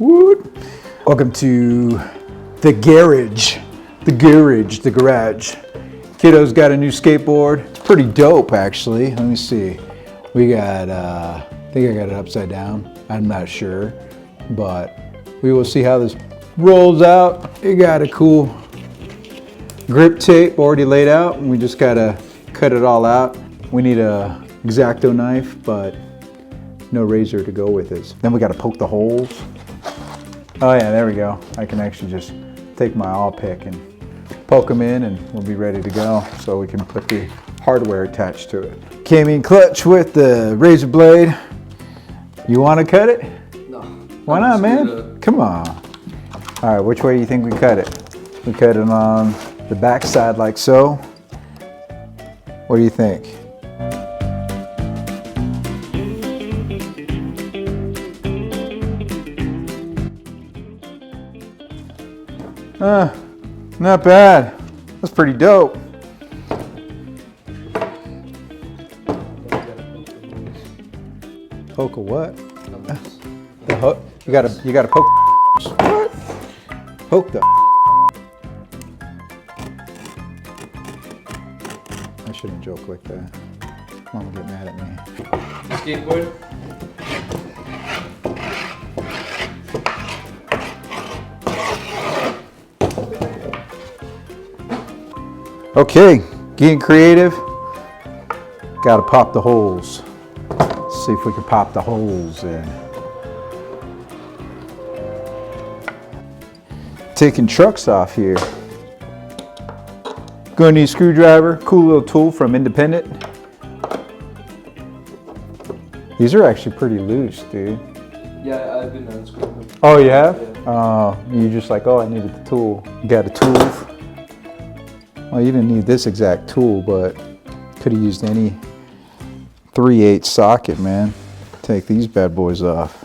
Woot. Welcome to the garage. The garage. Kiddo's got a new skateboard. It's pretty dope, actually. Let me see. We got, I think I got it upside down. I'm not sure, but we will see how this rolls out. It got a cool grip tape already laid out, and we just gotta cut it all out. We need a X-Acto knife, but no razor to go with it. Then we gotta poke the holes. Oh yeah, there we go. I can actually just take my awl pick and poke them in, and we'll be ready to go. So we can put the hardware attached to it. Came in clutch with the razor blade. You want to cut it? No. Why not, man? Come on. All right, which way do you think we cut it? We cut it on the back side like so. What do you think? Not bad. That's pretty dope. Poke a what? The hook. You gotta poke. What? Poke the. I shouldn't joke like that. Mom will get mad at me. The skateboard? Okay, getting creative. Gotta pop the holes. Let's see if we can pop the holes in. Taking trucks off here. Gonna need a screwdriver. Cool little tool from Independent. These are actually pretty loose, dude. Yeah, I've been unscrewing them. Oh, you have? Yeah. You just like, oh, I needed the tool. You got a tool? Well, you didn't need this exact tool, but could have used any 3/8 socket, man. Take these bad boys off.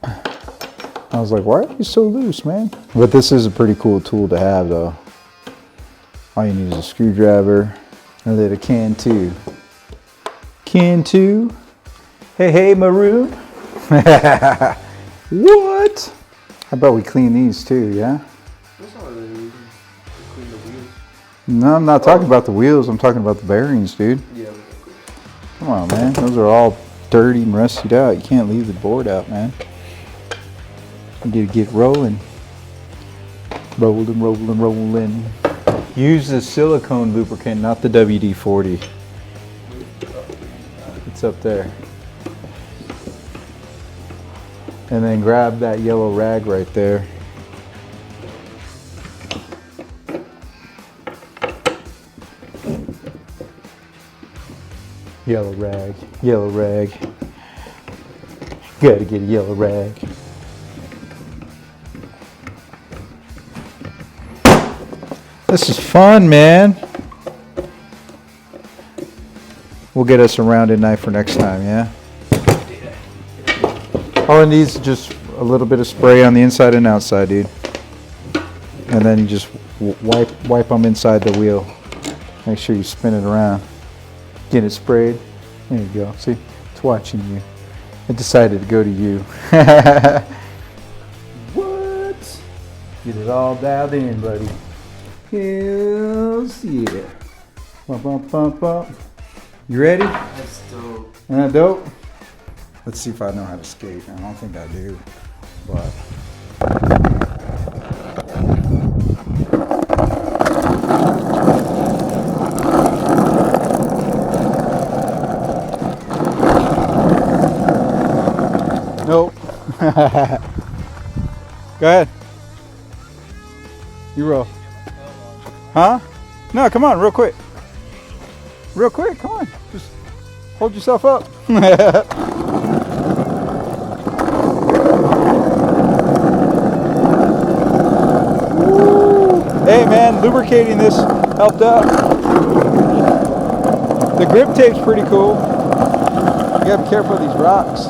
I was like, why are you so loose, man? But this is a pretty cool tool to have, though. All you need is a screwdriver, and then a can too. Can too. Hey, Maroon. What? How about we clean these too, yeah? That's not really easy to clean the wheels. No, I'm not talking about the wheels. I'm talking about the bearings, dude. Yeah. Come on, man. Those are all dirty and rusted out. You can't leave the board out, man. You need to get rolling. Rolling. Use the silicone lubricant, not the WD-40. It's up there. And then grab that yellow rag right there. Yellow rag. Gotta get a yellow rag. This is fun, man. We'll get us a rounded knife for next time, yeah? All it needs is just a little bit of spray on the inside and outside, dude. And then you just wipe them inside the wheel. Make sure you spin it around. Get it sprayed. There you go. See, it's watching you. It decided to go to you. What? Get it all dialed in, buddy. Hells yeah. Bump. You ready? That's dope. Isn't that dope? Let's see if I know how to skate. I don't think I do, but. Nope. Go ahead. You roll. Huh? No, come on, real quick. Come on. Just hold yourself up. Hey man, lubricating this helped out. The grip tape's pretty cool. You gotta be careful of these rocks.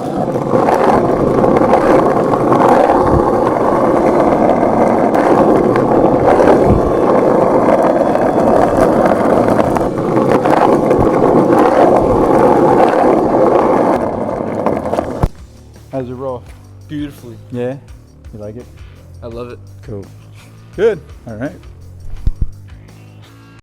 How's it roll? Beautifully. Yeah? You like it? I love it. Cool. Good. All right.